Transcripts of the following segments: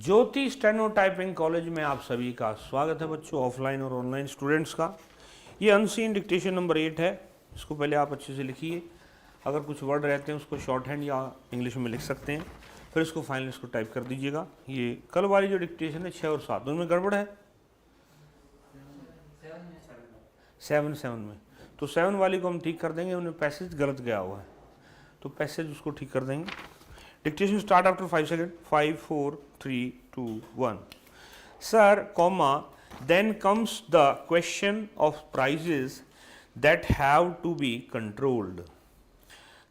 ज्योति steno typing college में आप सभी का स्वागत है बच्चों, ऑफलाइन और ऑनलाइन स्टूडेंट्स का। ये अनसीन डिक्टेशन नंबर 8 है। इसको पहले आप अच्छे से लिखिए। अगर कुछ वर्ड रहते हैं उसको शॉर्ट हैंड या इंग्लिश में लिख सकते हैं, फिर इसको फाइनल इसको टाइप कर दीजिएगा। ये कल वाली जो डिक्टेशन है 6 और 7 उनमें गड़बड़ है। 7 में तो 7 वाली को हम ठीक कर देंगे, उन्हें पैसेज गलत गया हुआ है तो पैसेज उसको ठीक कर देंगे। Dictation start after 5 seconds. 5, 4, 3, 2, 1. Sir, comma, then comes the question of prices that have to be controlled.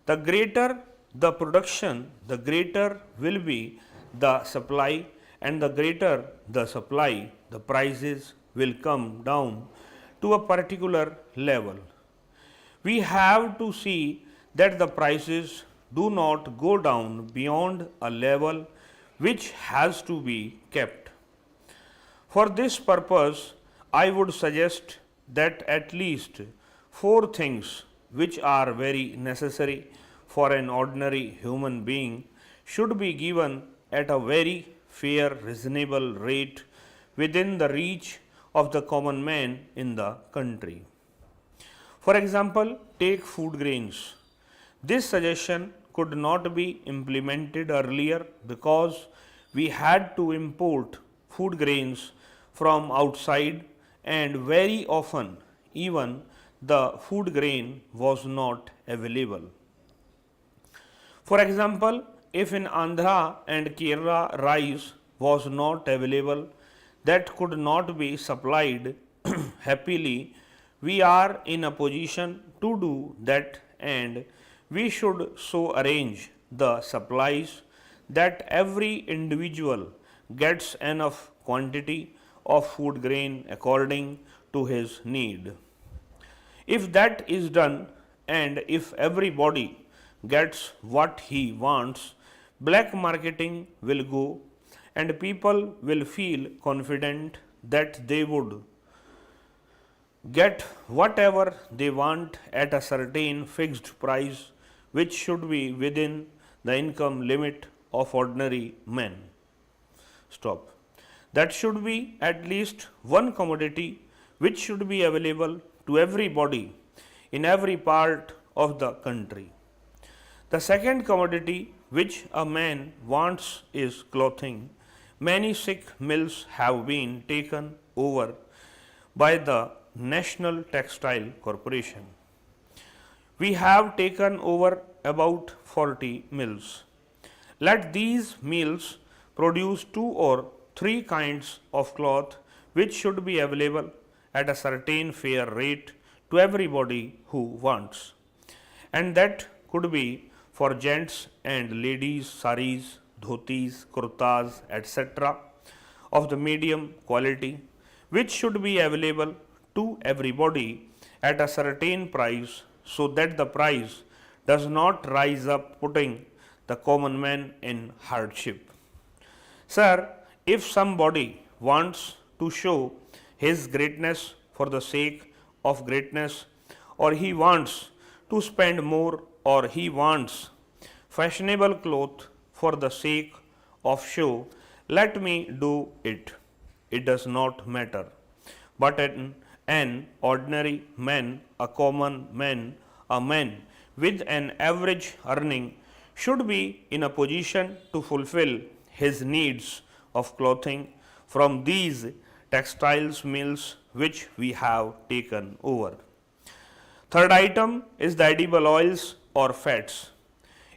The greater the production, the greater will be the supply, and the greater the supply, the prices will come down to a particular level. We have to see that the prices do not go down beyond a level which has to be kept. For this purpose, I would suggest that at least 4 things which are very necessary for an ordinary human being should be given at a very fair, reasonable rate within the reach of the common man in the country. For example, take food grains. This suggestion could not be implemented earlier because we had to import food grains from outside, and very often even the food grain was not available. For example, if in Andhra and Kerala rice was not available, that could not be supplied happily, we are in a position to do that, and we should so arrange the supplies that every individual gets enough quantity of food grain according to his need. If that is done, and if everybody gets what he wants, black marketing will go and people will feel confident that they would get whatever they want at a certain fixed price, which should be within the income limit of ordinary men. Stop. That should be at least one commodity which should be available to everybody in every part of the country. The second commodity which a man wants is clothing. Many sick mills have been taken over by the National Textile Corporation. We have taken over about 40 mills. Let these mills produce 2 or 3 kinds of cloth which should be available at a certain fair rate to everybody who wants, and that could be for gents and ladies saris, dhotis, kurtas, etc. of the medium quality, which should be available to everybody at a certain price, so that the price does not rise up, putting the common man in hardship. Sir, if somebody wants to show his greatness for the sake of greatness, or he wants to spend more, or he wants fashionable clothes for the sake of show, let me do it. It does not matter. But an ordinary man, a common man, a man with an average earning should be in a position to fulfill his needs of clothing from these textiles mills which we have taken over. Third item is the edible oils or fats.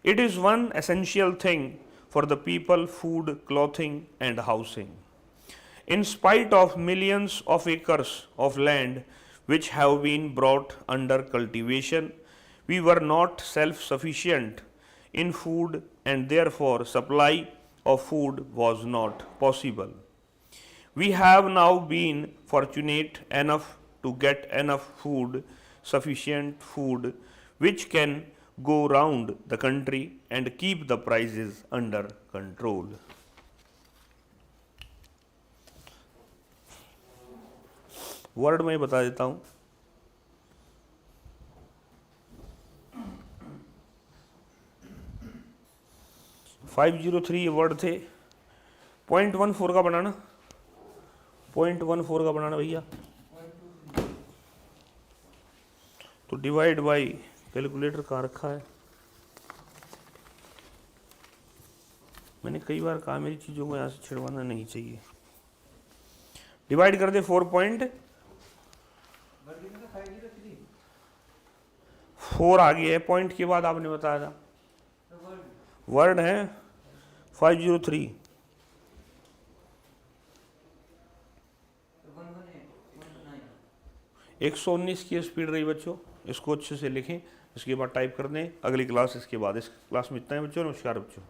It is one essential thing for the people, food, clothing, and housing. In spite of millions of acres of land which have been brought under cultivation, we were not self-sufficient in food, and therefore supply of food was not possible. We have now been fortunate enough to get enough food, sufficient food, which can go round the country and keep the prices under control. Word मैं बता देता हूँ। 503 word थे। 0.14 का बनाना, 0.14 का बनाना भैया। तो divide by, calculator कहाँ रखा है, मैंने कई बार कहा मेरी चीज़ों को यहाँ से छिड़वाना नहीं चाहिए। डिवाइड कर दे 4.4 आ गया है, पॉइंट के बाद आपने बताया था वर्ड है 503। 119 की स्पीड रही बच्चों, इसको अच्छे से लिखें, इसके बाद टाइप कर दें। अगली क्लास इसके बाद, इस क्लास में इतना है बच्चों। नमस्कार बच्चों।